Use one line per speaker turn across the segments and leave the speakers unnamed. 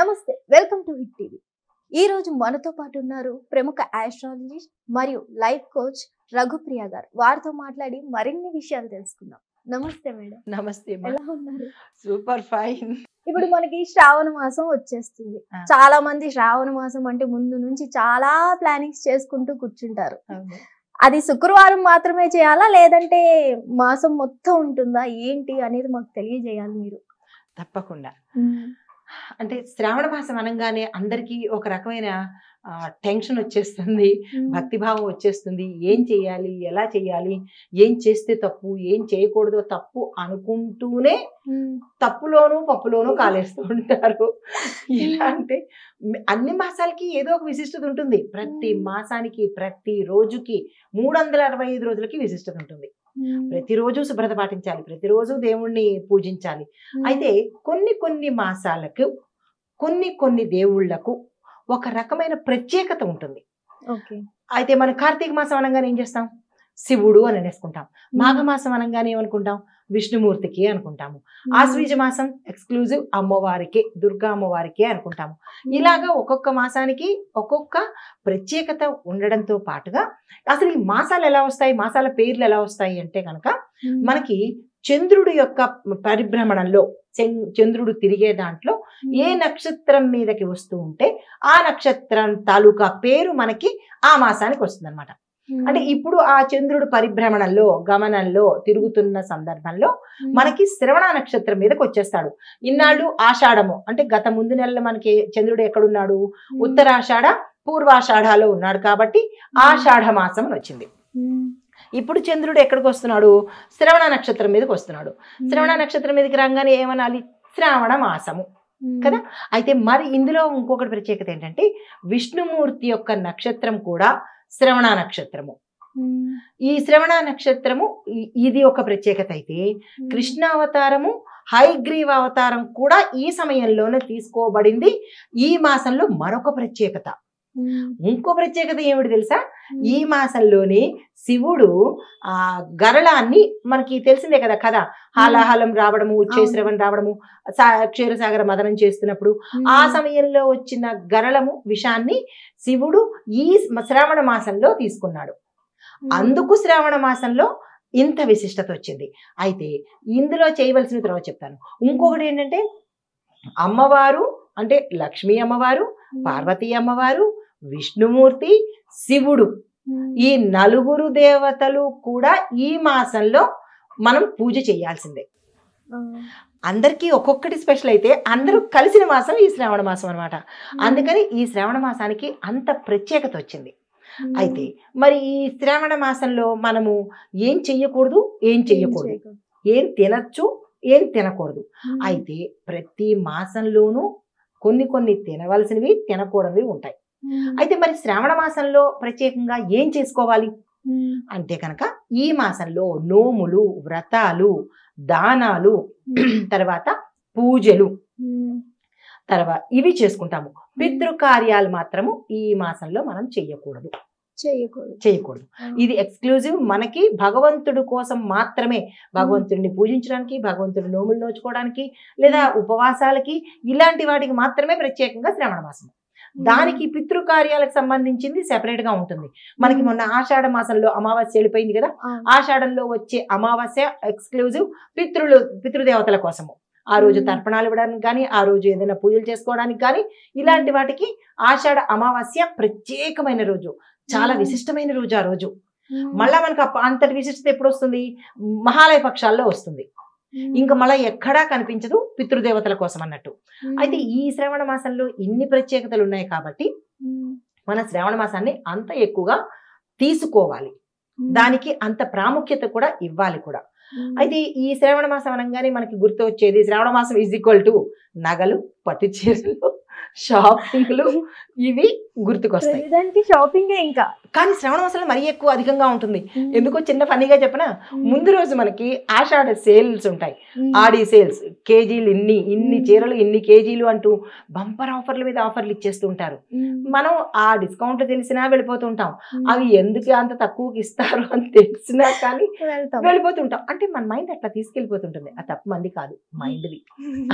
నమస్తే, welcome to hit TV. ఈ రోజు మనతో పాటు ఉన్నారు ప్రముఖ ఆస్ట్రాలజిస్ట్ మరియు లైఫ్ కోచ్ రఘుప్రియ గారు. వారితో మాట్లాడి మరిన్ని విషయాలు తెలుసుకుందాం. నమస్తే మేడం.
నమస్తే.
ఎలా ఉన్నారు?
Super fine.
ఇప్పుడు మనకి శ్రావణ మాసం వచ్చేస్తుంది. చాలా మంది శ్రావణ మాసం అంటే ముందు నుంచి చాలా ప్లానింగ్స్ చేసుకుంటూ కూర్చుంటారు. అది శుక్రవారం మాత్రమే చేయాలా లేదంటే మాసం మొత్తం ఉంటుందా ఏంటి అనేది మాకు తెలియజేయాలి మీరు.
తప్పకుండా. అంటే శ్రావణ మాసం అనగానే అందరికీ ఒక రకమైన టెన్షన్ వచ్చేస్తుంది, భక్తిభావం వచ్చేస్తుంది. ఏం చేయాలి, ఎలా చేయాలి, ఏం చేస్తే తప్పు, ఏం చేయకూడదో తప్పు అనుకుంటూనే తప్పులోనూ పప్పులోనూ కాలేస్తూ ఉంటారు. ఎలా అంటే అన్ని మాసాలకి ఏదో ఒక విశిష్టత ఉంటుంది. ప్రతి మాసానికి ప్రతి రోజుకి 365 రోజులకి విశిష్టత ఉంటుంది. ప్రతిరోజు శుభ్రత పాటించాలి, ప్రతిరోజు దేవుణ్ణి పూజించాలి. అయితే కొన్ని మాసాలకు కొన్ని దేవుళ్లకు ఒక రకమైన ప్రత్యేకత ఉంటుంది. అయితే మనం కార్తీక మాసం అనగానే ఏం చేస్తాం, శివుడు అని అనేసుకుంటాం. మాఘమాసం అనగానే ఏమనుకుంటాం, విష్ణుమూర్తికి అనుకుంటాము. ఆశ్వీజ మాసం ఎక్స్క్లూజివ్ అమ్మవారికి, దుర్గా అమ్మవారికి అనుకుంటాము. ఇలాగా ఒక్కొక్క మాసానికి ఒక్కొక్క ప్రత్యేకత ఉండడంతో పాటుగా అసలు ఈ మాసాలు ఎలా వస్తాయి, మాసాల పేర్లు ఎలా వస్తాయి అంటే కనుక మనకి చంద్రుడి యొక్క పరిభ్రమణంలో చంద్రుడు తిరిగే దాంట్లో ఏ నక్షత్రం మీదకి వస్తూ ఉంటే ఆ నక్షత్రం తాలూకా పేరు మనకి ఆ మాసానికి వస్తుంది అనమాట. అంటే ఇప్పుడు ఆ చంద్రుడు పరిభ్రమణంలో గమనంలో తిరుగుతున్న సందర్భంలో మనకి శ్రవణ నక్షత్రం మీదకి వచ్చేస్తాడు. ఇన్నాళ్ళు ఆషాఢము అంటే గత ముందు నెలలో మనకి చంద్రుడు ఎక్కడున్నాడు, ఉత్తరాషాఢ పూర్వాషాఢాలో ఉన్నాడు కాబట్టి ఆషాఢ మాసం అని వచ్చింది. ఇప్పుడు చంద్రుడు ఎక్కడికి వస్తున్నాడు, శ్రవణ నక్షత్రం మీదకి వస్తున్నాడు. శ్రవణ నక్షత్రం మీదకి రాగానే ఏమనాలి, శ్రావణ మాసము కదా. అయితే మరి ఇందులో ఇంకొకటి ప్రత్యేకత ఏంటంటే విష్ణుమూర్తి యొక్క నక్షత్రం కూడా శ్రవణ నక్షత్రము. ఈ శ్రవణ నక్షత్రము ఇది ఒక ప్రత్యేకత. అయితే కృష్ణావతారము హయగ్రీవ అవతారం కూడా ఈ సమయంలోనే తీసుకోబడింది. ఈ మాసంలో మరొక ప్రత్యేకత, ఇంకో ప్రత్యేకత ఏమిటి తెలుసా, ఈ మాసంలోనే శివుడు ఆ గరళాన్ని, మనకి తెలిసిందే కదా కథ, హాలాహలం రావడము, ఉచ్చేశ్రవం రావడము, క్షీరసాగర మదనం చేస్తున్నప్పుడు ఆ సమయంలో వచ్చిన గరళము విషాన్ని శివుడు ఈ శ్రావణ మాసంలో తీసుకున్నాడు. అందుకు శ్రావణ మాసంలో ఇంత విశిష్టత వచ్చింది. అయితే ఇందులో చేయవలసిన తర్వాత చెప్తాను. ఇంకొకటి ఏంటంటే అమ్మవారు అంటే లక్ష్మీ అమ్మవారు, పార్వతీ అమ్మవారు, విష్ణుమూర్తి, శివుడు, ఈ నలుగురు దేవతలు కూడా ఈ మాసంలో మనం పూజ చేయాల్సిందే. అందరికీ ఒక్కొక్కటి స్పెషల్ అయితే అందరూ కలిసిన మాసం ఈ శ్రావణ మాసం అనమాట. అందుకని ఈ శ్రావణ మాసానికి అంత ప్రత్యేకత వచ్చింది. అయితే మరి ఈ శ్రావణ మాసంలో మనము ఏం చెయ్యకూడదు, ఏం చెయ్యకూడదు, ఏం తినచ్చు, ఏం తినకూడదు. అయితే ప్రతి మాసంలోనూ కొన్ని తినవలసినవి తినకూడనివి ఉంటాయి. అయితే మరి శ్రావణ మాసంలో ప్రత్యేకంగా ఏం చేసుకోవాలి అంటే కనుక ఈ మాసంలో నోములు, వ్రతాలు, దానాలు, తర్వాత పూజలు, తర్వాత ఇవి చేసుకుంటాము. పితృకార్యాలు మాత్రము ఈ మాసంలో మనం చేయకూడదు. ఇది ఎక్స్క్లూజివ్ మనకి భగవంతుడి కోసం మాత్రమే, భగవంతుడిని పూజించడానికి, భగవంతుడి నోములు నోచుకోవడానికి, లేదా ఉపవాసాలకి, ఇలాంటి వాటికి మాత్రమే ప్రత్యేకంగా శ్రావణ మాసం. దానికి పితృకార్యాలకు సంబంధించింది సెపరేట్ గా ఉంటుంది. మనకి మొన్న ఆషాఢ మాసంలో అమావాస్య వెళ్ళిపోయింది కదా, ఆషాఢంలో వచ్చే అమావాస్య ఎక్స్క్లూజివ్ పితృదేవతల కోసము. ఆ రోజు తర్పణాలు ఇవ్వడానికి కానీ, ఆ రోజు ఏదైనా పూజలు చేసుకోవడానికి కానీ, ఇలాంటి వాటికి ఆషాఢ అమావాస్య ప్రత్యేకమైన రోజు, చాలా విశిష్టమైన రోజు. ఆ రోజు మళ్ళా మనకు అంతటి విశిష్టత ఎప్పుడు వస్తుంది, మహాలయ పక్షాల్లో వస్తుంది. ఇంకా మళ్ళీ ఎక్కడా కనిపించదు పితృదేవతల కోసం అన్నట్టు. అయితే ఈ శ్రావణ మాసంలో ఇన్ని ప్రత్యేకతలు ఉన్నాయి కాబట్టి మన శ్రావణ మాసాన్ని అంత ఎక్కువగా తీసుకోవాలి, దానికి అంత ప్రాముఖ్యత కూడా ఇవ్వాలి కూడా. అయితే ఈ శ్రావణ మాసం అనగానే మనకి గుర్తు వచ్చేది, శ్రావణ మాసం ఈజ్ ఈక్వల్ టు నగలు, పట్టు చీరలు, షాపింగ్లు, ఇవి గుర్తుకొస్తాయి.
దానికి షాపింగ్ ఇంకా
కానీ శ్రావణ మాసంలో మరీ ఎక్కువ అధికంగా ఉంటుంది. ఎందుకో చిన్న ఫన్నీగా చెప్పనా, ముందు రోజు మనకి ఆషాఢ సేల్స్ ఉంటాయి, ఆడి సేల్స్, కేజీలు ఇన్ని చీరలు ఇన్ని కేజీలు అంటూ బంపర్ ఆఫర్ల మీద ఆఫర్లు ఇచ్చేస్తూ ఉంటారు. మనం ఆ డిస్కౌంట్ తెలిసినా వెళ్ళిపోతుంటాం. అవి ఎందుకు అంత తక్కువకి ఇస్తారు అని తెలిసినా కానీ వెళ్ళిపోతుంటాం. అంటే మన మైండ్ అట్లా తీసుకెళ్ళిపోతుంటుంది. ఆ తప్పు మంది కాదు, మైండ్ది.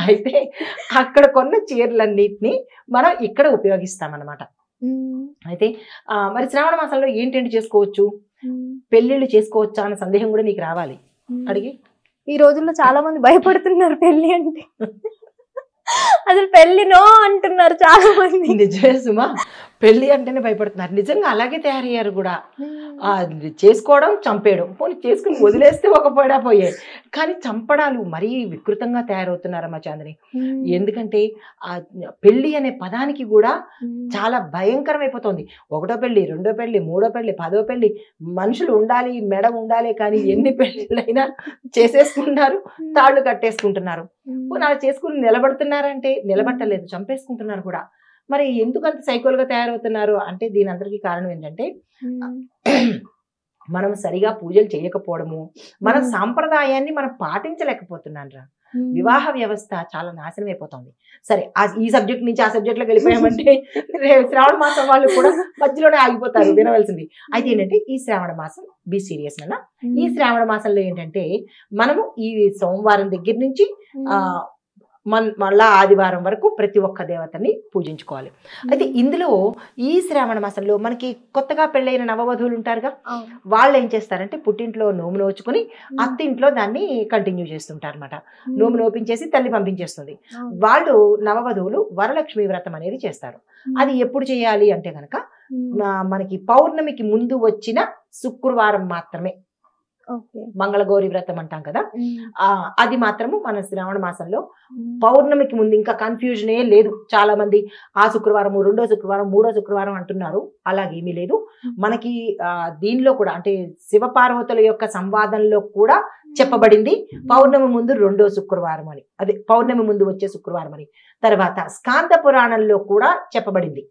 అయితే అక్కడ కొన్న చీరలన్నిటిని మనం ఇక్కడ ఉపయోగిస్తాం అన్నమాట. అయితే మరి శ్రావణ మాసంలో ఏంటంటే చేసుకోవచ్చు, పెళ్లిళ్ళు చేసుకోవచ్చా అన్న సందేహం కూడా నీకు రావాలి. అడిగి
ఈ రోజుల్లో చాలా మంది భయపడుతున్నారు పెళ్లి అంటే. అసలు పెళ్లినో అంటున్నారు చాలా మంది.
నిజమే సుమా, పెళ్లి అంటేనే భయపడుతున్నారు. నిజంగా అలాగే తయారయ్యారు కూడా. చేసుకోవడం చంపేయడం, పోనీ చేసుకుని వదిలేస్తే ఒక పడా పోయే, కానీ చంపడాలు మరీ వికృతంగా తయారవుతున్నారమ్మా చాందిని. ఎందుకంటే ఆ పెళ్లి అనే పదానికి కూడా చాలా భయంకరం అయిపోతుంది. ఒకటో పెళ్లి, రెండో పెళ్లి, మూడో పెళ్లి, 10వ పెళ్లి, మనుషులు ఉండాలి, మెడ ఉండాలి, కానీ ఎన్ని పెళ్లిళ్ళైనా చేసేసుకుంటున్నారు, తాళ్ళు కట్టేసుకుంటున్నారు. పోనీ అలా చేసుకుని నిలబడుతున్నారంటే నిలబట్టలేదు, చంపేసుకుంటున్నారు కూడా. మరి ఎందుకు అంత సైకోలుగా తయారవుతున్నారు అంటే దీని అందరికీ కారణం ఏంటంటే మనం సరిగా పూజలు చేయకపోవడము, మన సాంప్రదాయాన్ని మనం పాటించలేకపోతున్నాం రా. వివాహ వ్యవస్థ చాలా నాశనం అయిపోతుంది. సరే, ఈ సబ్జెక్ట్ నుంచి ఆ సబ్జెక్ట్ లోకి వెళ్ళిపోయామంటే శ్రావణ మాసం వాళ్ళు కూడా మధ్యలోనే ఆగిపోతారు వినవలసింది. అయితే ఏంటంటే ఈ శ్రావణ మాసం బి సీరియస్ అన్న. ఈ శ్రావణ మాసంలో ఏంటంటే మనము ఈ సోమవారం దగ్గర నుంచి మళ్ళా ఆదివారం వరకు ప్రతి ఒక్క దేవతని పూజించుకోవాలి. అయితే ఇందులో ఈ శ్రావణ మాసంలో మనకి కొత్తగా పెళ్ళైన నవవధువులు ఉంటారుగా, వాళ్ళు ఏం చేస్తారంటే పుట్టింట్లో నోము నోచుకుని అత్తింట్లో దాన్ని కంటిన్యూ చేస్తుంటారు అనమాట. నోము నోపించేసి తల్లి పంపించేస్తుంది. వాళ్ళు నవవధువులు వరలక్ష్మి వ్రతం అనేది చేస్తారు. అది ఎప్పుడు చేయాలి అంటే కనుక మనకి పౌర్ణమికి ముందు వచ్చిన శుక్రవారం మాత్రమే. మంగళగౌరి వ్రతం అంటాం కదా, అది మాత్రము మన శ్రావణ మాసంలో పౌర్ణమికి ముందు. ఇంకా కన్ఫ్యూజనే లేదు. చాలా మంది ఆ శుక్రవారం, రెండో శుక్రవారం, మూడో శుక్రవారం అంటున్నారు. అలాగేమీ లేదు. మనకి దీనిలో కూడా అంటే శివపార్వతుల యొక్క సంవాదంలో కూడా చెప్పబడింది పౌర్ణమి ముందు రెండో శుక్రవారం అని, అదే పౌర్ణమి ముందు వచ్చే శుక్రవారం అని. తర్వాత స్కాంద పురాణంలో కూడా చెప్పబడింది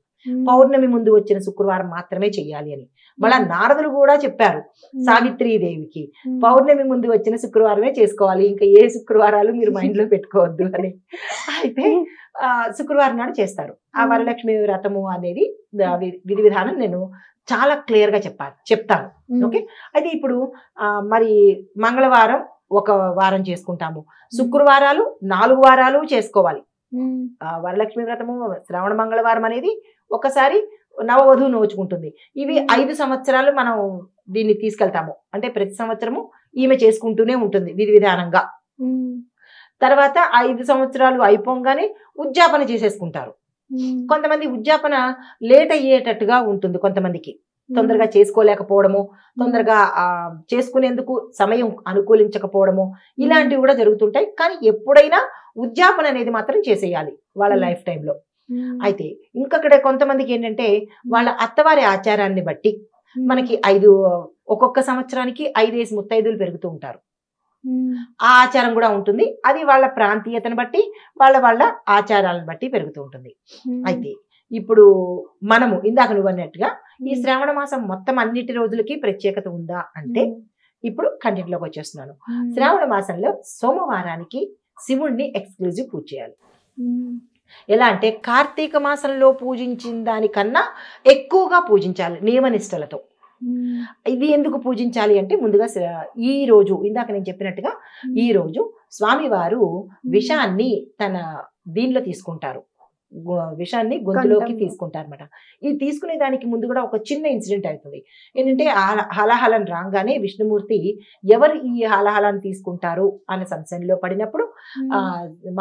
పౌర్ణమి ముందు వచ్చిన శుక్రవారం మాత్రమే చెయ్యాలి అని. మళ్ళా నారదులు కూడా చెప్పారు సావిత్రీదేవికి పౌర్ణమి ముందు వచ్చిన శుక్రవారమే చేసుకోవాలి, ఇంకా ఏ శుక్రవారాలు మీరు మైండ్ లో పెట్టుకోవద్దు అని. అయితే శుక్రవారం నాడు చేస్తారు ఆ వరలక్ష్మి వ్రతము అనేది విధి విధానం నేను చాలా క్లియర్ గా చెప్తాను. ఓకే, అయితే ఇప్పుడు మరి మంగళవారం ఒక వారం చేసుకుంటాము, శుక్రవారాలు 4 వారాలు చేసుకోవాలి. వరలక్ష్మి వ్రతము శ్రావణ మంగళవారం అనేది ఒకసారి నవవధువు నోచుకుంటుంది. ఇవి 5 సంవత్సరాలు మనం దీన్ని తీసుకెళ్తాము. అంటే ప్రతి సంవత్సరము ఈమె చేసుకుంటూనే ఉంటుంది విధి విధానంగా. తర్వాత 5 సంవత్సరాలు అయిపోగానే ఉద్యాపన చేసేసుకుంటారు. కొంతమంది ఉద్యాపన లేట్ అయ్యేటట్టుగా ఉంటుంది, కొంతమందికి తొందరగా చేసుకోలేకపోవడము, తొందరగా చేసుకునేందుకు సమయం అనుకూలించకపోవడము, ఇలాంటివి కూడా జరుగుతుంటాయి. కానీ ఎప్పుడైనా ఉద్యాపన అనేది మాత్రం చేసేయాలి వాళ్ళ లైఫ్ టైంలో. అయితే ఇంకొకటి కొంతమందికి ఏంటంటే వాళ్ళ అత్తవారి ఆచారాన్ని బట్టి మనకి ఒక్కొక్క సంవత్సరానికి 5 ముత్తైదులు పెరుగుతూ ఉంటారు. ఆ ఆచారం కూడా ఉంటుంది. అది వాళ్ళ ప్రాంతీయతను బట్టి వాళ్ళ ఆచారాలను బట్టి పెరుగుతూ ఉంటుంది. అయితే ఇప్పుడు మనము ఇందాక నువ్వు అన్నట్టుగా ఈ శ్రావణ మాసం మొత్తం అన్నిటి రోజులకి ప్రత్యేకత ఉందా అంటే ఇప్పుడు కంటెంట్లోకి వచ్చేస్తున్నాను. శ్రావణ మాసంలో సోమవారానికి శివుణ్ణి ఎక్స్క్లూజివ్ పూజ చేయాలి. ఎలా అంటే కార్తీక మాసంలో పూజించిన దానికన్నా ఎక్కువగా పూజించాలి నియమనిష్టలతో. ఇది ఎందుకు పూజించాలి అంటే ముందుగా ఈ రోజు ఇందాక నేను చెప్పినట్టుగా ఈ రోజు స్వామివారు విషాన్ని తన దీనిలో తీసుకుంటారు, విషాన్ని గొంతులోకి తీసుకుంటారు అనమాట. ఇది తీసుకునే దానికి ముందు కూడా ఒక చిన్న ఇన్సిడెంట్ అవుతుంది. ఏంటంటే హలాహలం రాగానే విష్ణుమూర్తి ఎవరు ఈ హలాహలాన్ని తీసుకుంటారు అనే సంశయంలో పడినప్పుడు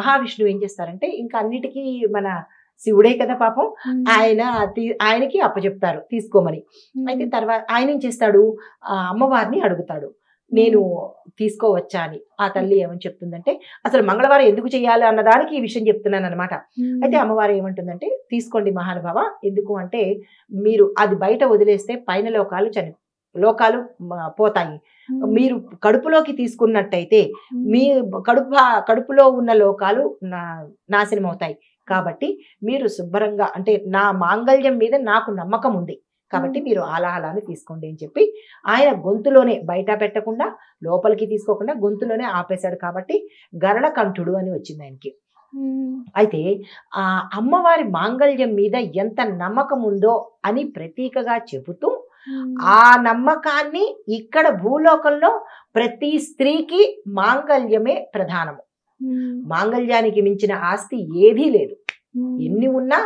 మహావిష్ణువు ఏం చేస్తారంటే ఇంకా అన్నిటికీ మన శివుడే కదా పాపం, ఆయనకి అప్పచెప్తారు తీసుకోమని. అయితే తర్వాత ఆయన ఏం చేస్తాడు, అమ్మవారిని అడుగుతాడు నేను తీసుకోవచ్చా అని. ఆ తల్లి ఏమని చెప్తుందంటే అసలు మంగళవారం ఎందుకు చేయాలి అన్నదానికి ఈ విషయం చెప్తున్నాను అనమాట. అయితే అమ్మవారు ఏమంటుందంటే తీసుకోండి మహానుభావ, ఎందుకు అంటే మీరు అది బయట వదిలేస్తే పైన లోకాలు పోతాయి. మీరు కడుపులోకి తీసుకున్నట్టయితే మీ కడుపులో ఉన్న లోకాలు నాశనం అవుతాయి. కాబట్టి మీరు శుభ్రంగా అంటే నా మాంగళ్యం మీద నాకు నమ్మకం ఉంది కాబట్టి మీరు ఆలాహలాన్ని తీసుకోండి అని చెప్పి ఆయన గొంతులోనే బయట పెట్టకుండా లోపలికి తీసుకోకుండా గొంతులోనే ఆపేశాడు కాబట్టి గరళకంఠుడు అని వచ్చింది ఆయనకి. అయితే ఆ అమ్మవారి మాంగళ్యం మీద ఎంత నమ్మకం ఉందో అని ప్రతీకగా చెబుతూ ఆ నమ్మకాన్ని ఇక్కడ భూలోకంలో ప్రతి స్త్రీకి మాంగళ్యమే ప్రధానము. మాంగళ్యానికి మించిన ఆస్తి ఏదీ లేదు. ఎన్ని ఉన్నా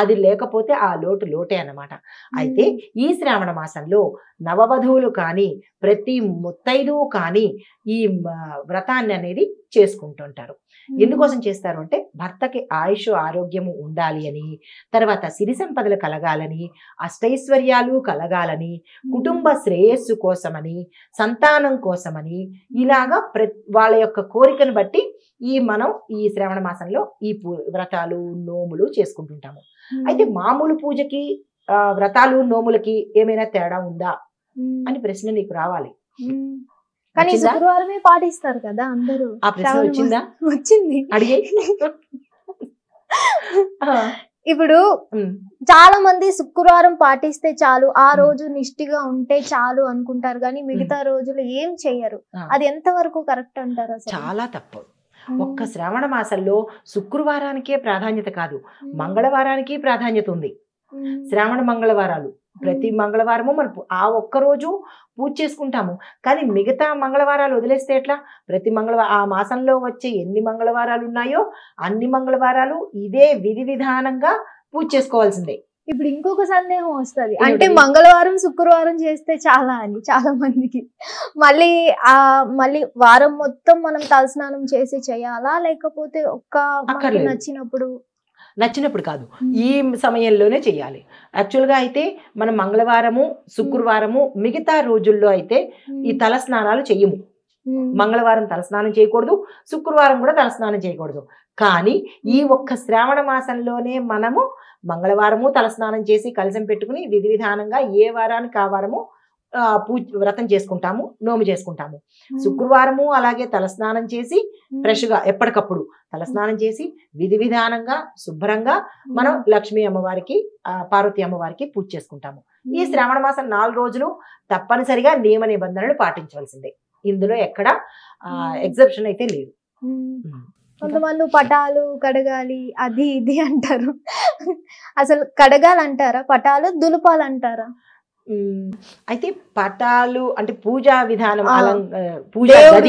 అది లేకపోతే ఆ లోటు లోటే అన్నమాట. అయితే ఈ శ్రావణ మాసంలో నవవధువులు కానీ ప్రతి ముత్తైదువు కానీ ఈ వ్రతాన్ని అనేది చేసుకుంటుంటారు. ఎందుకోసం చేస్తారు అంటే భర్తకి ఆయుష్ ఆరోగ్యము ఉండాలి అని, తర్వాత సిరి సంపదలు కలగాలని, అష్టైశ్వర్యాలు కలగాలని, కుటుంబ శ్రేయస్సు కోసమని, సంతానం కోసమని, ఇలాగా వాళ్ళ యొక్క కోరికను బట్టి మనం ఈ శ్రావణ మాసంలో ఈ వ్రతాలు నోములు చేసుకుంటుంటాము. అయితే మామూలు పూజకి వ్రతాలు నోములకి ఏమైనా తేడా ఉందా అని ప్రశ్న నీకు రావాలి.
కానీ శుక్రవారమే పాటిస్తారు కదా అందరూ.
ఆ ప్రశ్న వచ్చిందా?
వచ్చింది.
అడిగే
ఇప్పుడు చాలా మంది శుక్రవారం పాటిస్తే చాలు, ఆ రోజు నిష్ఠగా ఉంటే చాలు అనుకుంటారు కానీ మిగతా రోజులు ఏం చెయ్యరు. అది ఎంత వరకు కరెక్ట్ అంటారు?
చాలా తప్పు. ఒక్క శ్రావణ మాసంలో శుక్రవారానికే ప్రాధాన్యత కాదు, మంగళవారానికి ప్రాధాన్యత ఉంది. శ్రావణ మంగళవారాలు ప్రతి మంగళవారము మనం ఆ ఒక్కరోజు పూజ చేసుకుంటాము. కానీ మిగతా మంగళవారాలు వదిలేస్తే ఎట్లా? ప్రతి ఆ మాసంలో వచ్చే ఎన్ని మంగళవారాలు ఉన్నాయో అన్ని మంగళవారాలు ఇదే విధి విధానంగా పూజ చేసుకోవాల్సిందే.
ఇప్పుడు ఇంకొక సందేహం వస్తుంది, అంటే మంగళవారం శుక్రవారం చేస్తే చాలా అని చాలా మందికి. మళ్ళీ వారం మొత్తం మనం తలస్నానం చేసి చేయాలా, లేకపోతే
నచ్చినప్పుడు కాదు, ఈ సమయంలోనే చెయ్యాలి. యాక్చువల్గా అయితే మనం మంగళవారము శుక్రవారము మిగతా రోజుల్లో అయితే ఈ తలస్నానాలు చెయ్యము. మంగళవారం తలస్నానం చేయకూడదు, శుక్రవారం కూడా తలస్నానం చేయకూడదు. కానీ ఈ ఒక్క శ్రావణ మాసంలోనే మనము మంగళవారము తలస్నానం చేసి కలశం పెట్టుకుని విధి విధానంగా ఏ వారానికి ఆ వారము వ్రతం చేసుకుంటాము, నోము చేసుకుంటాము. శుక్రవారము అలాగే తలస్నానం చేసి ఫ్రెష్గా ఎప్పటికప్పుడు తలస్నానం చేసి విధి విధానంగా శుభ్రంగా మనం లక్ష్మీ అమ్మవారికి పార్వతీ అమ్మవారికి పూజ చేసుకుంటాము. ఈ శ్రావణ మాసం 4 రోజులు తప్పనిసరిగా నియమ నిబంధనలు పాటించవలసిందే. ఇందులో ఎక్కడ ఎగ్జెప్షన్ అయితే లేదు.
కొంతమంది పటాలు కడగాలి అది ఇది అంటారు. అసలు కడగాలంటారా? పటాలు దులపాలంటారా?
అయితే పటాలు అంటే పూజా విధానం,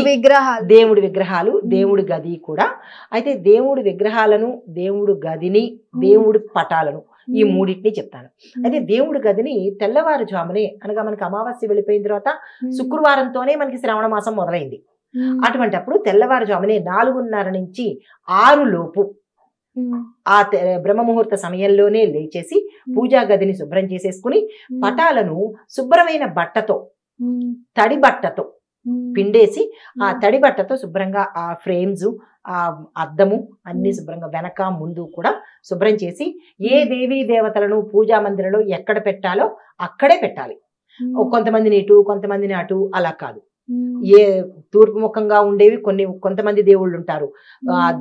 విగ్రహాలు,
దేవుడి విగ్రహాలు, దేవుడి గది కూడా. అయితే దేవుడి విగ్రహాలను, దేవుడి గదిని, దేవుడి పటాలను ఈ మూడింటిని చెప్తాను. అయితే దేవుడి గదిని తెల్లవారుజామునే అనగా మనకి అమావాస్య వెళ్ళిపోయిన తర్వాత శుక్రవారంతోనే మనకి శ్రావణ మాసం మొదలైంది. అటువంటి అప్పుడు తెల్లవారుజామునే 4:30 నుంచి 6 లోపు ఆ బ్రహ్మముహూర్త సమయంలోనే లేచేసి పూజా గదిని శుభ్రం చేసేసుకుని పటాలను శుభ్రమైన బట్టతో, తడి బట్టతో పిండేసి ఆ తడి బట్టతో శుభ్రంగా ఆ ఫ్రేమ్స్, ఆ అద్దము అన్ని శుభ్రంగా వెనక ముందు కూడా శుభ్రం చేసి ఏ దేవీ దేవతలను పూజా మందిరంలో ఎక్కడ పెట్టాలో అక్కడే పెట్టాలి. కొంతమందిని ఇటు కొంతమందిని అటు అలా కాదు. ఏ తూర్పు ముఖంగా ఉండేవి కొంతమంది దేవుళ్ళు ఉంటారు,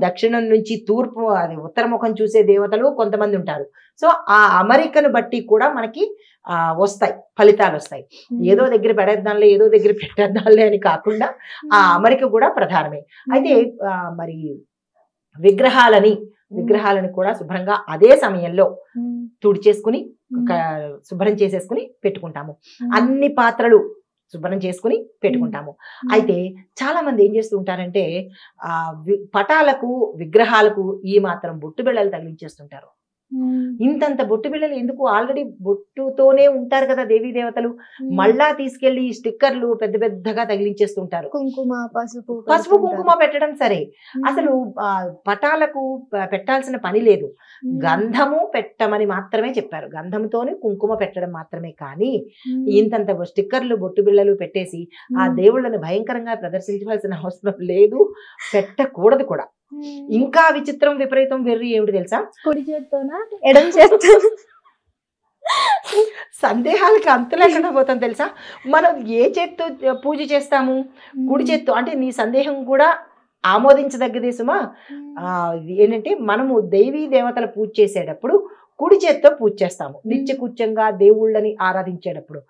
దక్షిణం నుంచి తూర్పు అది ఉత్తర ముఖం చూసే దేవతలు కొంతమంది ఉంటారు. సో ఆ అమరికను బట్టి కూడా మనకి ఫలితాలు వస్తాయి. ఏదో దగ్గర పెడేద్దాంలే ఏదో దగ్గర పెట్టేద్దాంలే అని కాకుండా ఆ అమరిక కూడా ప్రధానమే. అయితే మరి విగ్రహాలని కూడా శుభ్రంగా అదే సమయంలో తుడిచేసుకుని శుభ్రం చేసేసుకుని పెట్టుకుంటాము. అన్ని పాత్రలు శుభ్రం చేసుకుని పెట్టుకుంటాము. అయితే చాలా మంది ఏం చేస్తూ ఉంటారంటే పటాలకు విగ్రహాలకు ఈ మాత్రం బొట్టు బిళ్ళలు తగిలించేస్తుంటారు. ఇంతంత బొట్టు బిళ్ళలు ఎందుకు? ఆల్రెడీ బొట్టుతోనే ఉంటారు కదా దేవీ దేవతలు, మళ్ళా తీసుకెళ్లి ఈ స్టిక్కర్లు పెద్ద పెద్దగా తగిలించేస్తుంటారు. పసుపు కుంకుమ పెట్టడం సరే, అసలు పటాలకు పెట్టాల్సిన పని లేదు. గంధము పెట్టమని మాత్రమే చెప్పారు, గంధంతోనే కుంకుమ పెట్టడం మాత్రమే. కానీ ఇంతంత స్టిక్కర్లు బొట్టు బిళ్ళలు పెట్టేసి ఆ దేవుళ్ళని భయంకరంగా ప్రదర్శించవలసిన అవసరం లేదు, పెట్టకూడదు కూడా. ఇంకా విచిత్రం, విపరీతం, వెర్రి ఏమిటి తెలుసా?
కుడి చేత్తోనా ఎడమ చేత్తో?
సందేహాలకి అంతలేకుండా పోతాం తెలుసా. మనం ఏ చేత్తో పూజ చేస్తాము? కుడి చేత్తో. అంటే నీ సందేహం కూడా ఆమోదించదగ్గదే సుమా. ఏంటంటే మనము దైవీ దేవతల పూజ చేసేటప్పుడు కుడి చేత్తో పూజ చేస్తాము, నిత్యకృత్యంగా దేవుళ్ళని ఆరాధించేటప్పుడు.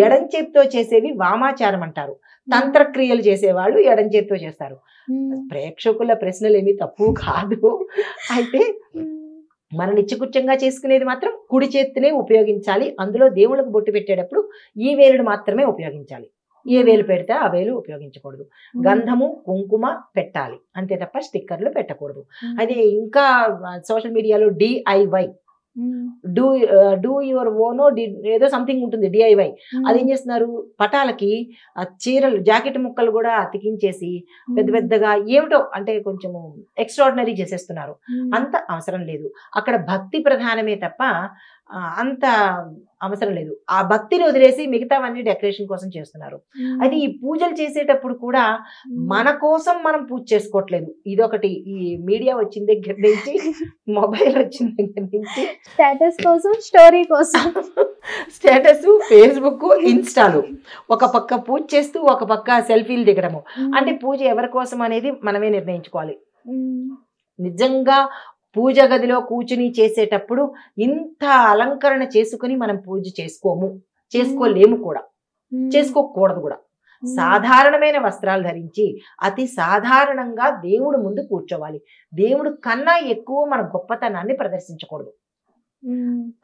ఎడం చేత్తో చేసేవి వామాచారం అంటారు. తంత్రక్రియలు చేసేవాళ్ళు ఎడం చేత్తో చేస్తారు. ప్రేక్షకుల ప్రశ్నలు ఏమీ తప్పు కాదు. అయితే మన నిత్యకృత్యంగా చేసుకునేది మాత్రం కుడి చేతినే ఉపయోగించాలి. అందులో దేవుళ్ళకు బొట్టు పెట్టేటప్పుడు ఈ వేలును మాత్రమే ఉపయోగించాలి. ఏ వేలు పెడితే ఆ వేలు ఉపయోగించకూడదు. గంధము కుంకుమ పెట్టాలి అంతే తప్ప స్టిక్కర్లు పెట్టకూడదు. అదే ఇంకా సోషల్ మీడియాలో DIY డూ యువర్ ఓనో ఏదో సంథింగ్ ఉంటుంది DIY. అది ఏం చేస్తున్నారు, పటాలకి చీరలు జాకెట్ ముక్కలు కూడా అతికించేసి పెద్ద పెద్దగా ఏమిటో అంటే కొంచెము ఎక్స్ట్రాడినరీ చేసేస్తున్నారు. అంత అవసరం లేదు. అక్కడ భక్తి ప్రధానమే తప్ప అంత అవసరం లేదు. ఆ భక్తిని వదిలేసి మిగతావన్నీ డెకరేషన్ కోసం చేస్తున్నారు. అయితే ఈ పూజలు చేసేటప్పుడు కూడా మన కోసం మనం పూజ చేసుకోవట్లేదు. ఇదొకటి, ఈ మీడియా వచ్చిన దగ్గర నుంచి, మొబైల్ వచ్చిన దగ్గర నుంచి
స్టేటస్ కోసం, స్టోరీ కోసం,
స్టేటస్, ఫేస్బుక్, ఇన్స్టాలు, ఒక పక్క పూజ చేస్తూ ఒక పక్క సెల్ఫీలు దిగడము. అంటే పూజ ఎవరి కోసం అనేది మనమే నిర్ణయించుకోవాలి. నిజంగా పూజ గదిలో కూర్చుని చేసేటప్పుడు ఇంత అలంకరణ చేసుకుని మనం పూజ చేసుకోలేము కూడా, చేసుకోకూడదు కూడా. సాధారణమైన వస్త్రాలు ధరించి అతి సాధారణంగా దేవుడు ముందు కూర్చోవాలి. దేవుడు కన్నా ఎక్కువ మన గొప్పతనాన్ని ప్రదర్శించకూడదు.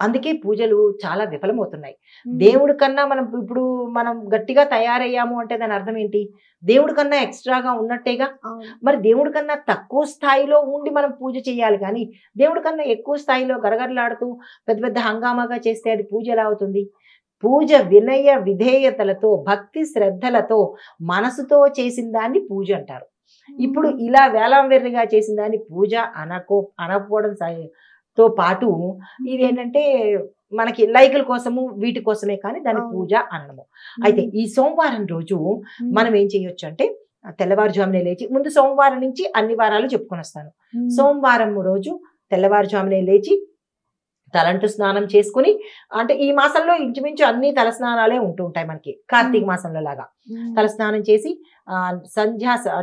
అందుకే పూజలు చాలా విఫలమవుతున్నాయి. దేవుడి కన్నా మనం గట్టిగా తయారయ్యాము అంటే దాని అర్థం ఏంటి? దేవుడి కన్నా ఎక్స్ట్రాగా ఉన్నట్టేగా. మరి దేవుడి కన్నా తక్కువ స్థాయిలో ఉండి మనం పూజ చేయాలి, కానీ దేవుడి కన్నా ఎక్కువ స్థాయిలో గరగరలాడుతూ పెద్ద పెద్ద హంగామాగా చేస్తే అది పూజ ఎలా అవుతుంది? పూజ వినయ విధేయతలతో, భక్తి శ్రద్ధలతో, మనసుతో చేసిన దాన్ని పూజ అంటారు. ఇప్పుడు ఇలా వేలాంవెర్రిగా చేసిన దాన్ని పూజ అనకపోవడం తో పాటు ఇదేంటంటే మనకి లైకుల కోసము వీటి కోసమే కానీ దాని పూజ అనడము. అయితే ఈ సోమవారం రోజు మనం ఏం చేయొచ్చు అంటే తెల్లవారుజామునే లేచి, ముందు సోమవారం నుంచి అన్ని వారాలు చెప్పుకొని వస్తాను. సోమవారం రోజు తెల్లవారుజామునే లేచి తలంటు స్నానం చేసుకుని, అంటే ఈ మాసంలో ఇంచుమించు అన్ని తలస్నానాలే ఉంటూ ఉంటాయి మనకి, కార్తీక మాసంలో లాగా. తలస్నానం చేసి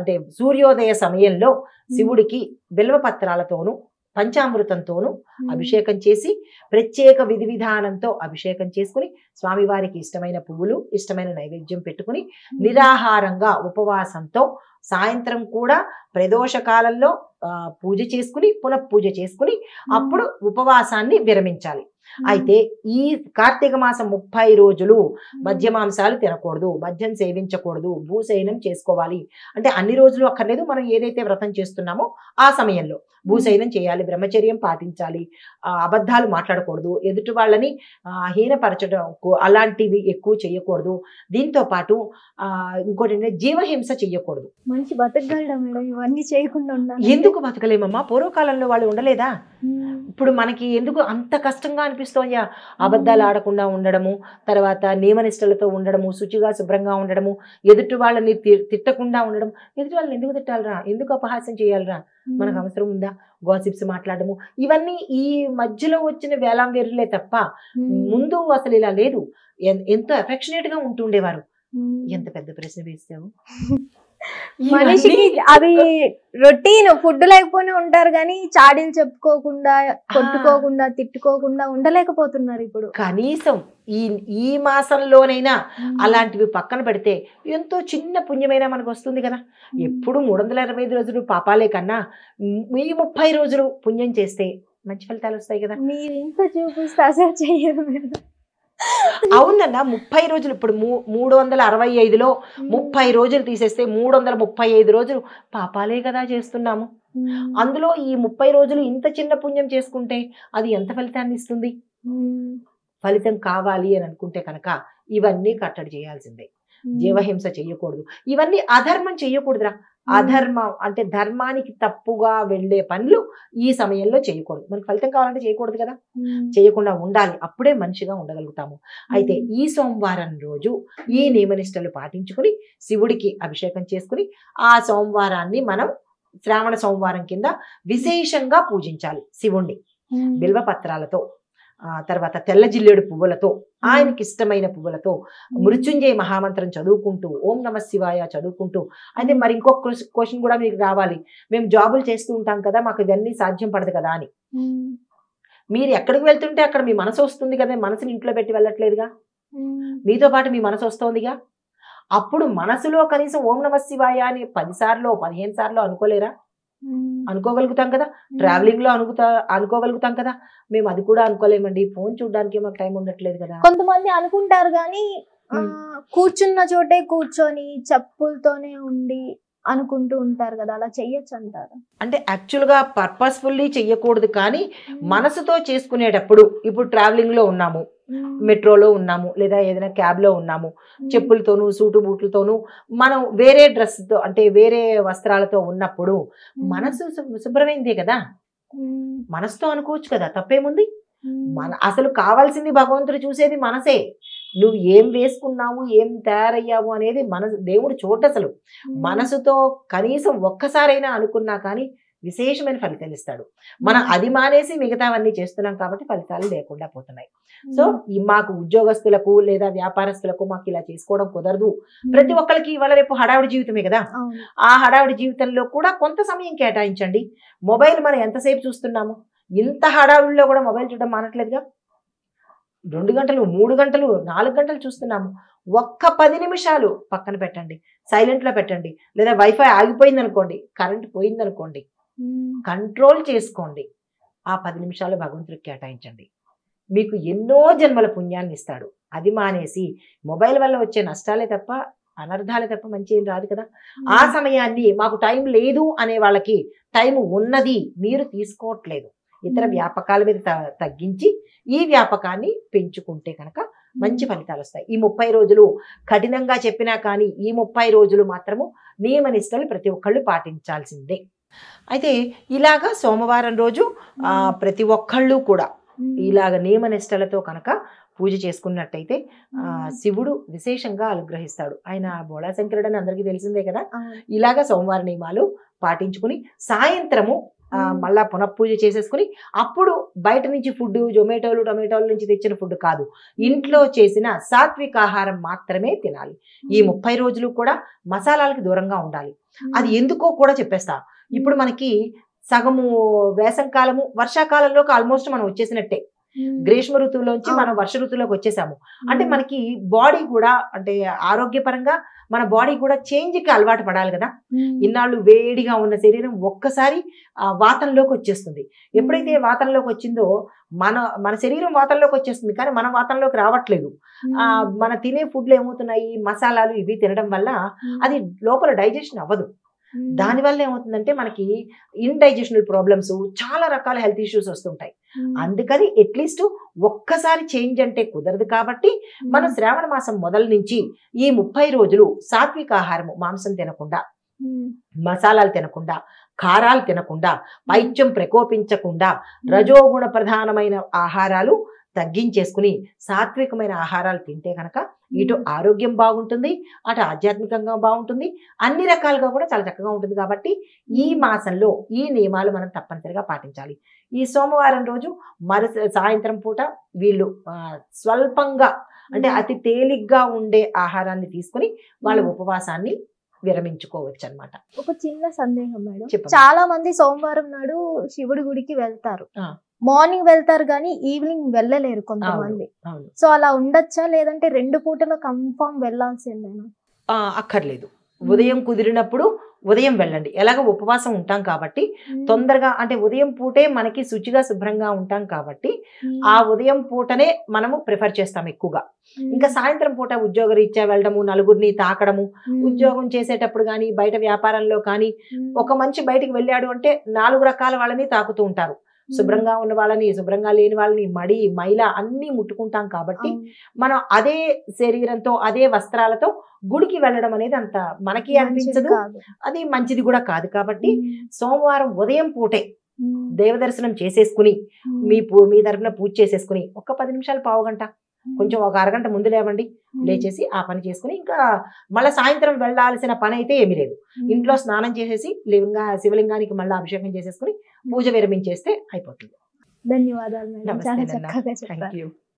అంటే సూర్యోదయ సమయంలో శివుడికి బిల్వపత్రాలతోనూ పంచామృతంతోనూ అభిషేకం చేసి, ప్రత్యేక విధి విధానంతో అభిషేకం చేసుకుని, స్వామివారికి ఇష్టమైన పువ్వులు, ఇష్టమైన నైవేద్యం పెట్టుకుని, నిరాహారంగా ఉపవాసంతో సాయంత్రం కూడా ప్రదోష కాలంలో పూజ చేసుకుని, పునఃపూజ చేసుకుని అప్పుడు ఉపవాసాన్ని విరమించాలి. అయితే ఈ కార్తీక మాసం 30 రోజులు మద్యమాంసాలు తినకూడదు, మద్యం సేవించకూడదు, భూశయనం చేసుకోవాలి. అంటే అన్ని రోజులు అక్కర్లేదు, మనం ఏదైతే వ్రతం చేస్తున్నామో ఆ సమయంలో భూశయనం చేయాలి, బ్రహ్మచర్యం పాటించాలి, అబద్ధాలు మాట్లాడకూడదు, ఎదుటి వాళ్ళని హీనపరచడం అలాంటివి ఎక్కువ చేయకూడదు. దీంతో పాటు ఇంకోటి ఏంటంటే జీవహింస చెయ్యకూడదు.
మంచి బతకగలడా మేడం ఇవన్నీ చేయకుండా ఉండాలి?
ఎందుకు బతకలేమమ్మా? పూర్వకాలంలో వాళ్ళు ఉండలేదా? ఇప్పుడు మనకి ఎందుకు అంత కష్టంగా అనిపిస్తోందా? అబద్ధాలు ఆడకుండా ఉండడము, తర్వాత నియమనిష్టలతో ఉండడము, శుచిగా శుభ్రంగా ఉండడము, ఎదుటి వాళ్ళని తిట్టకుండా ఉండడం. ఎదుటి వాళ్ళని ఎందుకు తిట్టాలరా, ఎందుకు అపహాస్యం చేయాలరా, మనకు అవసరం ఉందా? గాసిప్స్ మాట్లాడము, ఇవన్నీ ఈ మధ్యలో వచ్చిన వేలాంవేరులే తప్ప ముందు అసలు ఇలా లేదు. ఎంతో అఫెక్షనేట్ గా ఉంటుండేవారు. ఎంత పెద్ద ప్రశ్న వేసావు.
మనిషికి అవి రొటీన్, ఫుడ్ లేకపోయినా ఉంటారు కానీ చాడీలు చెప్పుకోకుండా, కొట్టుకోకుండా, తిట్టుకోకుండా ఉండలేకపోతున్నారు ఇప్పుడు.
కనీసం ఈ మాసంలోనైనా అలాంటివి పక్కన పెడితే ఎంతో చిన్న పుణ్యమైనా మనకు వస్తుంది కదా. ఎప్పుడు 365 రోజులు పాపాలే కన్నా ఈ 30 రోజులు పుణ్యం చేస్తే మంచి ఫలితాలు వస్తాయి కదా.
మీరు ఇంత చూపిస్తే అసలు చెయ్యరు.
అవునన్నా, 30 రోజులు ఇప్పుడు 365లో 30 రోజులు తీసేస్తే 335 రోజులు పాపాలే కదా చేస్తున్నాము. అందులో ఈ 30 రోజులు ఇంత చిన్న పుణ్యం చేసుకుంటే అది ఎంత ఫలితాన్ని ఇస్తుంది? ఫలితం కావాలి అని అనుకుంటే కనుక ఇవన్నీ కట్టడి చేయాల్సిందే. జీవహింస చెయ్యకూడదు, ఇవన్నీ అధర్మం చెయ్యకూడదురా. అధర్మం అంటే ధర్మానికి తప్పుగా వెళ్ళే పనులు ఈ సమయంలో చేయకూడదు. మనకు ఫలితం కావాలంటే చేయకూడదు కదా, చేయకుండా ఉండాలి, అప్పుడే మనిషిగా ఉండగలుగుతాము. అయితే ఈ సోమవారం రోజు ఈ నియమనిష్టలు పాటించుకుని శివుడికి అభిషేకం చేసుకుని ఆ సోమవారాన్ని మనం శ్రావణ సోమవారం కింద విశేషంగా పూజించాలి శివుణ్ణి బిల్వపత్రాలతో. తర్వాత తెల్ల జిల్లేడు పువ్వులతో, ఆయనకి ఇష్టమైన పువ్వులతో మృత్యుంజయ మహామంత్రం చదువుకుంటూ, ఓం నమ శివాయ చదువుకుంటూ. అయితే మరి ఇంకొక క్వశ్చన్ కూడా మీకు రావాలి, మేము జాబులు చేస్తూ ఉంటాం కదా, మాకు ఇవన్నీ సాధ్యం పడదు కదా అని. మీరు ఎక్కడికి వెళ్తుంటే అక్కడ మీ మనసు వస్తుంది కదా, మనసుని ఇంట్లో పెట్టి వెళ్ళట్లేదుగా, మీతో పాటు మీ మనసు వస్తోందిగా. అప్పుడు మనసులో కనీసం ఓం నమ శివాయ అని 10 సార్లు 15 సార్లు అనుకోలేరా? అనుకోగలుగుతాం కదా. ట్రావెలింగ్ లో అనుకోగలుగుతాం కదా. మేము అది కూడా అనుకోలేమండి, ఫోన్ చూడడానికి మాకు టైం ఉండట్లేదు కదా.
కొంతమంది అనుకుంటారు కానీ కూర్చున్న చోటే కూర్చొని చెప్పులతోనే ఉండి అనుకుంటూ ఉంటారు కదా, అలా చెయ్యొచ్చు అంటారు?
అంటే యాక్చువల్ గా పర్పస్ఫుల్లీ చెయ్యకూడదు, కానీ మనసుతో చేసుకునేటప్పుడు, ఇప్పుడు ట్రావెలింగ్ లో ఉన్నాము, మెట్రోలో ఉన్నాము, లేదా ఏదైనా క్యాబ్ లో ఉన్నాము, చెప్పులతోనూ సూటు బూట్లతోనూ మనం వేరే డ్రెస్ తో అంటే వేరే వస్త్రాలతో ఉన్నప్పుడు మనసు శుభ్రమైందే కదా, మనసుతో అనుకోవచ్చు కదా, తప్పేముంది? అసలు కావాల్సింది భగవంతుడు చూసేది మనసే. నువ్వు ఏం వేసుకున్నావు, ఏం తయారయ్యావు అనేది దేవుడు చూడ. అసలు మనసుతో కనీసం ఒక్కసారైనా అనుకున్నా కానీ విశేషమైన ఫలితాలు ఇస్తాడు. మనం అది మానేసి మిగతావన్నీ చేస్తున్నాం కాబట్టి ఫలితాలు లేకుండా పోతున్నాయి. సో మాకు ఉద్యోగస్తులకు లేదా వ్యాపారస్తులకు మాకు ఇలా చేసుకోవడం కుదరదు. ప్రతి ఒక్కరికి ఇవాళ రేపు హడావిడి జీవితమే కదా. ఆ హడావిడి జీవితంలో కూడా కొంత సమయం కేటాయించండి. మొబైల్ మనం ఎంతసేపు చూస్తున్నాము? ఇంత హడావిడిలో కూడా మొబైల్ చూడడం మానట్లేదుగా. 2 గంటలు 3 గంటలు 4 గంటలు చూస్తున్నాము. ఒక్క 10 నిమిషాలు పక్కన పెట్టండి, సైలెంట్ లో పెట్టండి. లేదా వైఫై ఆగిపోయింది అనుకోండి, కరెంట్ పోయింది అనుకోండి, కంట్రోల్ చేసుకోండి. ఆ 10 నిమిషాలు భగవంతుడికి కేటాయించండి. మీకు ఎన్నో జన్మల పుణ్యాన్ని ఇస్తాడు. అది మానేసి మొబైల్ వల్ల వచ్చే నష్టాలే తప్ప అనర్థాలే తప్ప మంచి ఏం రాదు కదా. ఆ సమయాన్ని మాకు టైం లేదు అనే వాళ్ళకి టైం ఉన్నది, మీరు తీసుకోవట్లేదు. ఇతర వ్యాపకాల మీద తగ్గించి ఈ వ్యాపకాన్ని పెంచుకుంటే కనుక మంచి ఫలితాలు వస్తాయి. ఈ 30 రోజులు కఠినంగా చెప్పినా కానీ ఈ 30 రోజులు మాత్రము నియమనిష్టలు ప్రతి ఒక్కళ్ళు పాటించాల్సిందే. అయితే ఇలాగా సోమవారం రోజు ప్రతి ఒక్కళ్ళు కూడా ఇలాగ నియమనిష్టలతో కనుక పూజ చేసుకున్నట్టయితే శివుడు విశేషంగా అనుగ్రహిస్తాడు. ఆయన బోళాశంకరుడు అని అందరికీ తెలిసిందే కదా. ఇలాగ సోమవార నియమాలు పాటించుకుని సాయంత్రము మళ్ళా పునఃపూజ చేసేసుకుని అప్పుడు బయట నుంచి ఫుడ్ టొమాటోల నుంచి తెచ్చిన ఫుడ్ కాదు, ఇంట్లో చేసిన సాత్విక ఆహారం మాత్రమే తినాలి. ఈ 30 రోజులు కూడా మసాలాలకు దూరంగా ఉండాలి. అది ఎందుకో కూడా చెప్పేస్తా. ఇప్పుడు మనకి సగము వేసంకాలము వర్షాకాలంలోకి ఆల్మోస్ట్ మనం వచ్చేసినట్టే. గ్రీష్మ ఋతువులోంచి మనం వర్ష ఋతువులోకి వచ్చేసాము. అంటే మనకి బాడీ కూడా అంటే ఆరోగ్యపరంగా మన బాడీ కూడా చేంజ్కి అలవాటు పడాలి కదా. ఇన్నాళ్ళు వేడిగా ఉన్న శరీరం ఒక్కసారి వాతంలోకి వచ్చేస్తుంది. ఎప్పుడైతే వాతంలోకి వచ్చిందో మన శరీరం వాతంలోకి వచ్చేస్తుంది, కానీ మన వాతంలోకి రావట్లేదు. మన తినే ఫుడ్లు ఏమవుతున్నాయి, మసాలాలు ఇవి తినడం వల్ల అది లోపల డైజెషన్ అవ్వదు. దానివల్ల ఏమవుతుందంటే మనకి ఇండైజెషనల్ ప్రాబ్లమ్స్, చాలా రకాల హెల్త్ ఇష్యూస్ వస్తుంటాయి. అందుకని అట్లీస్ట్ ఒక్కసారి చేంజ్ అంటే కుదరదు. కాబట్టి మనం శ్రావణ మాసం మొదలు నుంచి ఈ 30 రోజులు సాత్విక ఆహారము, మాంసం తినకుండా, మసాలాలు తినకుండా, కారాలు తినకుండా, పైత్యం ప్రకోపించకుండా, రజోగుణ ప్రధానమైన ఆహారాలు తగ్గించేసుకుని సాత్వికమైన ఆహారాలు తింటే కనుక ఇటు ఆరోగ్యం బాగుంటుంది, అటు ఆధ్యాత్మికంగా బాగుంటుంది, అన్ని రకాలుగా కూడా చాలా చక్కగా ఉంటుంది. కాబట్టి ఈ మాసంలో ఈ నియమాలు మనం తప్పనిసరిగా పాటించాలి. ఈ సోమవారం రోజు సాయంత్రం పూట వీళ్ళు స్వల్పంగా అంటే అతి తేలిగ్గా ఉండే ఆహారాన్ని తీసుకుని వాళ్ళ ఉపవాసాన్ని విరమించుకోవచ్చు అన్నమాట.
ఒక చిన్న సందేహం మేడం, చాలా మంది సోమవారం నాడు శివుడి గుడికి వెళ్తారు, మార్నింగ్ వెళ్తారు కానీ ఈవినింగ్ వెళ్ళలేరు కొంతమంది. సో అలా ఉండొచ్చా, లేదంటే 2 పూటలు కన్ఫర్మ్ వెళ్ళాల్సిందేనా?
అక్కర్లేదు. ఉదయం కుదిరినప్పుడు ఉదయం వెళ్ళండి. ఎలాగ ఉపవాసం ఉంటాం కాబట్టి తొందరగా అంటే ఉదయం పూటే మనకి శుచిగా శుభ్రంగా ఉంటాం కాబట్టి ఆ ఉదయం పూటనే మనము ప్రిఫర్ చేస్తాం ఎక్కువగా. ఇంకా సాయంత్రం పూట ఉద్యోగ రీత్యా వెళ్ళడము, నలుగురిని తాకడము, ఉద్యోగం చేసేటప్పుడు కానీ బయట వ్యాపారంలో కానీ ఒక మనిషి బయటికి వెళ్ళాడు అంటే 4 రకాల వాళ్ళని తాకుతూ ఉంటారు. శుభ్రంగా ఉన్న వాళ్ళని, శుభ్రంగా లేని వాళ్ళని, మడి మైల అన్ని ముట్టుకుంటాం కాబట్టి మనం అదే శరీరంతో అదే వస్త్రాలతో గుడికి వెళ్ళడం అనేది అంత మనకి అనిపించదు, అది మంచిది కూడా కాదు. కాబట్టి సోమవారం ఉదయం పూటే దేవదర్శనం చేసేసుకుని మీ తరఫున పూజ చేసేసుకుని ఒక 10 నిమిషాలు, పావు గంట, కొంచెం ఒక అరగంట ముందు లేవండి, లేచేసి ఆ పని చేసుకుని ఇంకా మళ్ళీ సాయంత్రం వెళ్ళాల్సిన పని అయితే ఏమీ లేదు. ఇంట్లో స్నానం చేసేసి శివలింగానికి మళ్ళీ అభిషేకం చేసేసుకుని పూజ విరమించేస్తే అయిపోతుంది.
ధన్యవాదాలు మేడం,
నమస్తే
చాలా
నాన్న.
చక్కగా
థ్యాంక్
చెప్పారు.
యూ.